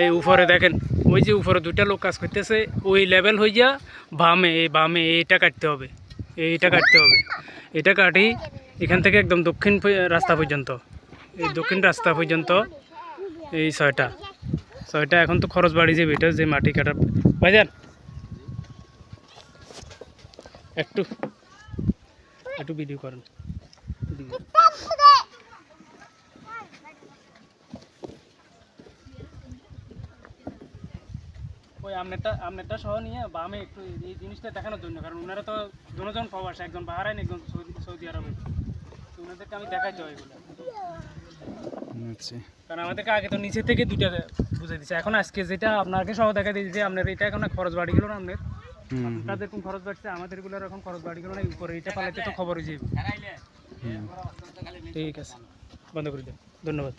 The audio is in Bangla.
এই উপরে দেখেন, ওই যে উপরে দুইটা লোক কাজ করতেছে, ওই লেভেল হইয়া বামে এইটা কাটতে হবে, এইটা কাটতে হবে। এটা কাটি এখান থেকে একদম দক্ষিণ রাস্তা পর্যন্ত, এই দক্ষিণ রাস্তা পর্যন্ত এই ছয়টা এখন তো খরচ বাড়ি যাবে। এটা যে মাটি কাটার ভাইজান একটু একটু ভিডিও করেন। ওই আমনেরটা সহ নিয়ে বামে একটু এই জিনিসটা দেখানোর জন্য, কারণ ওনারা তো দুজন প্রবাসী, একজন বাহারাইন, একজন সৌদি আরবে, তো ওনাদেরকে আমি দেখাইতে হয় এগুলো। কারণ আমাদেরকে আগে তো নিচে থেকে দুইটা বুঝাই দিচ্ছে, এখন আজকে যেটা আপনাকে সহ দেখা দিয়েছে যে আপনার এটা এখন খরচ বাড়ি গেল না, আপনার আপনাদের এরকম খরচ বাড়ছে, আমাদের এগুলো এরকম খরচ বাড়ি গেল না, উপরে এটা পালাইতে তো খবরই যাবে। ঠিক আছে, বন্ধ করে দেন, ধন্যবাদ।